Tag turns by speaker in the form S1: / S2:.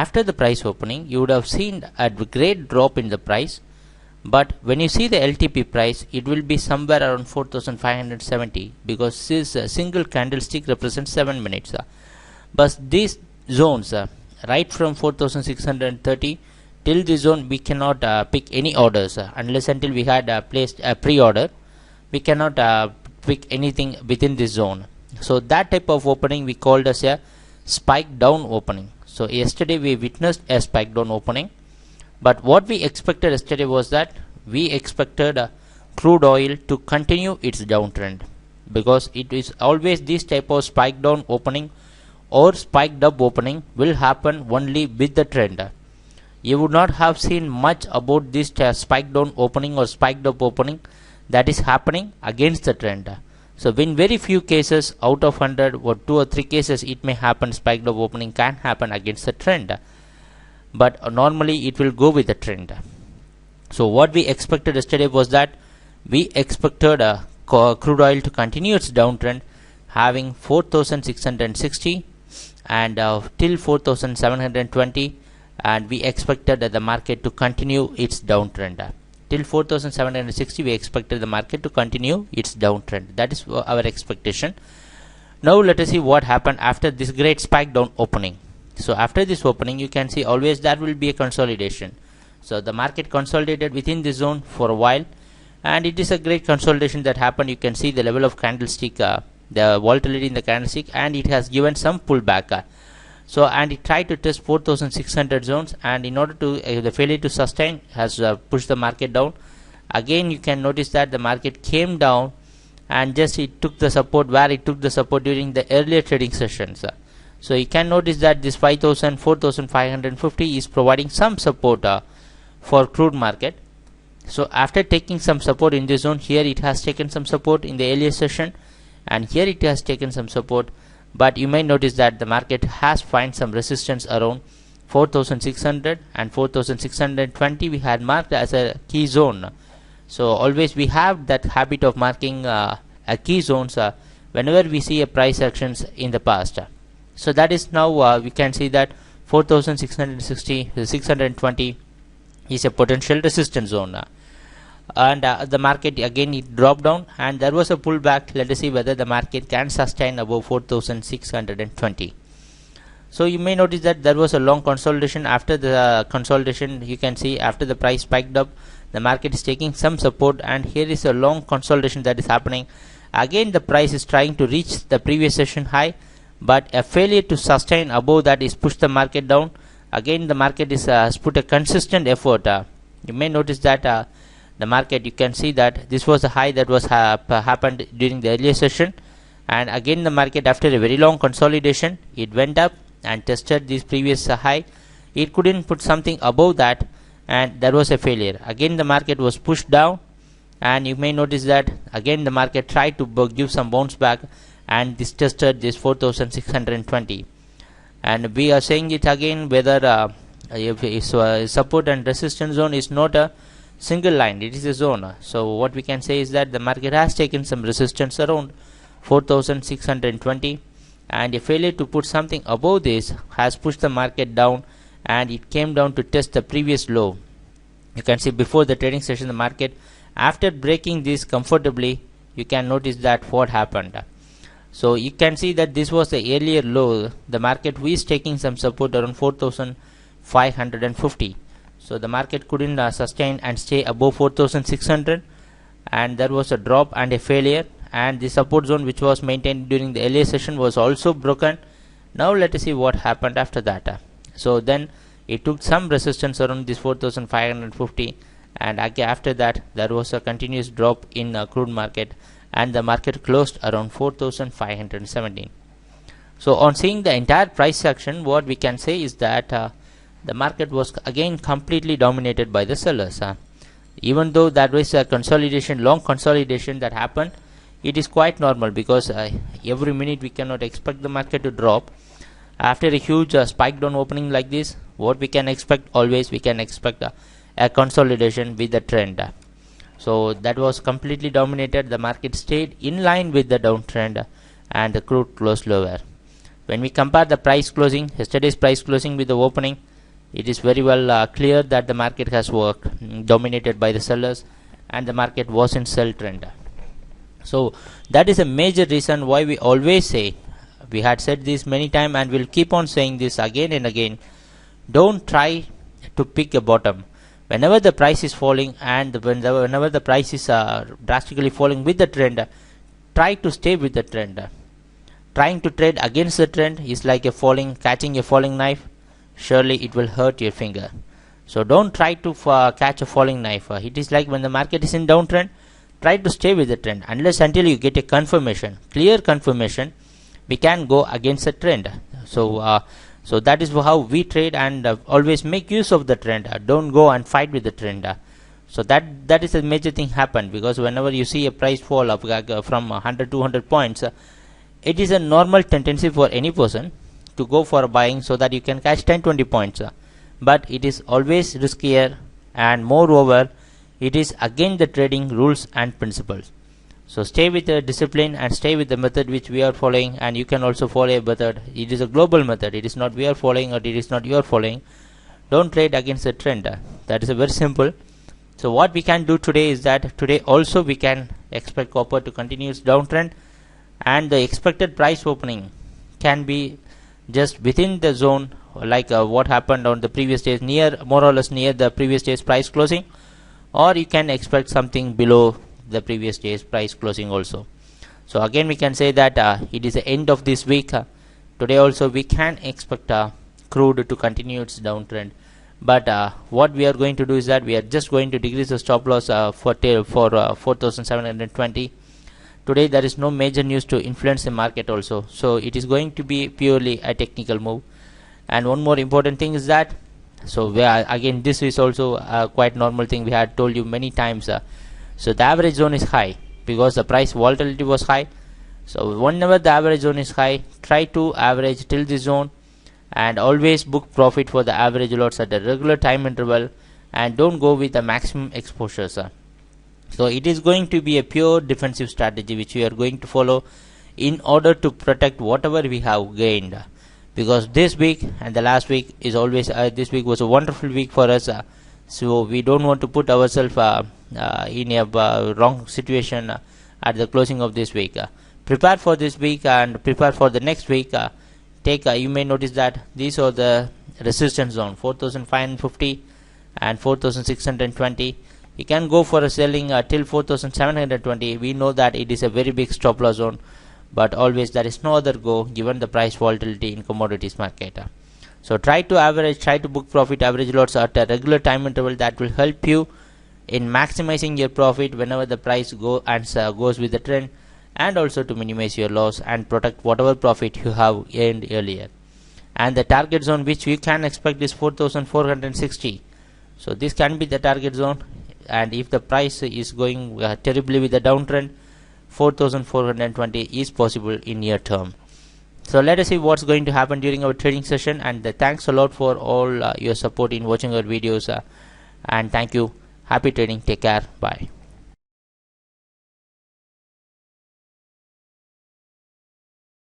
S1: after the price opening you would have seen a great drop in the price, but when you see the LTP price it will be somewhere around 4570 because this single candlestick represents 7 minutes. But these zones right from 4630 till this zone we cannot pick any orders unless until we had placed a pre-order. We cannot pick anything within this zone. So that type of opening we called as a spike down opening. So yesterday we witnessed a spike down opening, but what we expected yesterday was that we expected crude oil to continue its downtrend, because it is always this type of spike down opening or spiked up opening will happen only with the trend. You would not have seen much about this spike down opening or spiked up opening that is happening against the trend. So in very few cases out of 100 or 2 or 3 cases it may happen, spiked up opening can happen against the trend, but normally it will go with the trend. So what we expected yesterday was that we expected crude oil to continue its downtrend having 4660 and till 4720, and we expected the market to continue its downtrend. Till 4760 we expected the market to continue its downtrend. That is our expectation. Now let us see what happened after this great spike down opening. So after this opening you can see always there will be a consolidation. So the market consolidated within this zone for a while, and it is a great consolidation that happened. You can see the level of candlestick, the volatility in the candlestick, and it has given some pullback. So and it tried to test 4600 zones, and in order to the failure to sustain has pushed the market down. Again you can notice that the market came down and just it took the support where it took the support during the earlier trading sessions. So you can notice that this 4550 is providing some support for crude market. So after taking some support in this zone, here it has taken some support in the earlier session, and here it has taken some support, but you may notice that the market has find some resistance around 4600 and 4620 we had marked as a key zone. So always we have that habit of marking a key zones whenever we see a price actions in the past. So that is now we can see that 4660 620 is a potential resistance zone, and the market again it dropped down and there was a pullback. Let us see whether the market can sustain above 4620. So you may notice that there was a long consolidation. After the consolidation you can see after the price spiked up the market is taking some support, and here is a long consolidation that is happening. Again the price is trying to reach the previous session high, but a failure to sustain above that is pushed the market down. Again the market is has put a consistent effort. You may notice that the market, you can see that this was a high that was happened during the earlier session, and again the market after a very long consolidation it went up and tested this previous high. It couldn't put something above that, and there was a failure. Again the market was pushed down, and you may notice that again the market tried to give some bounce back, and this tested this 4620. And we are saying it again whether if support and resistance zone is not a single line, it is a zone. So what we can say is that the market has taken some resistance around 4620, and a failure to put something above this has pushed the market down, and it came down to test the previous low. You can see before the trading session the market after breaking this comfortably, you can notice that what happened. So you can see that this was the earlier low. The market is taking some support around 4550. So the market couldn't sustain and stay above 4600, and there was a drop and a failure, and the support zone which was maintained during the earlier session was also broken. Now let us see what happened after that. So then it took some resistance around this 4550, and after that there was a continuous drop in crude market, and the market closed around 4517. So on seeing the entire price action, what we can say is that the market was again completely dominated by the sellers. Even though that was a consolidation, long consolidation that happened, it is quite normal because every minute we cannot expect the market to drop. After a huge spike down opening like this, what we can expect, always we can expect a consolidation with the trend. So that was completely dominated. The market stayed in line with the downtrend, and the crude closed lower. When we compare the price closing, yesterday's price closing with the opening, it is very well clear that the market has worked dominated by the sellers, and the market was in sell trend. So that is a major reason why we always say, we had said this many times and we'll keep on saying this again and again, don't try to pick a bottom. Whenever the price is falling and whenever the price is drastically falling with the trend, try to stay with the trend. Trying to trade against the trend is like catching a falling knife. Surely it will hurt your finger. So don't try to catch a falling knife. It is like when the market is in downtrend, try to stay with the trend unless until you get a confirmation, clear confirmation, we can go against the trend. So that is how we trade, and always make use of the trend. Don't go and fight with the trend. So that is a major thing happened, because whenever you see a price fall of from 100 200 points, it is a normal tendency for any person to go for buying so that you can catch 10-20 points. But it is always riskier, and moreover it is against the trading rules and principles. So stay with the discipline and stay with the method which we are following, and you can also follow a method. It is a global method. It is not we are following or it is not you are following. Don't trade against the trend. That is a very simple. So what we can do today is that today also we can expect copper to continue its downtrend, and the expected price opening can be just within the zone, like what happened on the previous days, more or less near the previous day's price closing, or you can expect something below the previous day's price closing also. So again we can say that it is the end of this week. Today also we can expect crude to continue its downtrend, but what we are going to do is that we are just going to decrease the stop loss for 4720. Today there is no major news to influence the market also, so it is going to be purely a technical move. And one more important thing is that, so again this is also a quite normal thing we had told you many times. So the average zone is high because the price volatility was high. So whenever the average zone is high, try to average till the zone, and always book profit for the average lots at a regular time interval, and don't go with the maximum exposures. So it is going to be a pure defensive strategy which we are going to follow in order to protect whatever we have gained, because this week and the last week is always this week was a wonderful week for us. So we don't want to put ourselves in a wrong situation at the closing of this week. Prepare for this week and prepare for the next week. You may notice that these are the resistance zone, 4550 and 4620. You can go for a selling till 4720. We know that it is a very big stop loss zone, but always there is no other go given the price volatility in commodities market. So try to book profit average lots at a regular time interval. That will help you in maximizing your profit whenever the price goes with the trend, and also to minimize your loss and protect whatever profit you have earned earlier. And the target zone which we can expect is 4460. So this can be the target zone, and if the price is going terribly with the downtrend, 4420 is possible in near term. So let us see what's going to happen during our trading session, and thanks a lot for all your support in watching our videos, and thank you. Happy trading. Take care. Bye.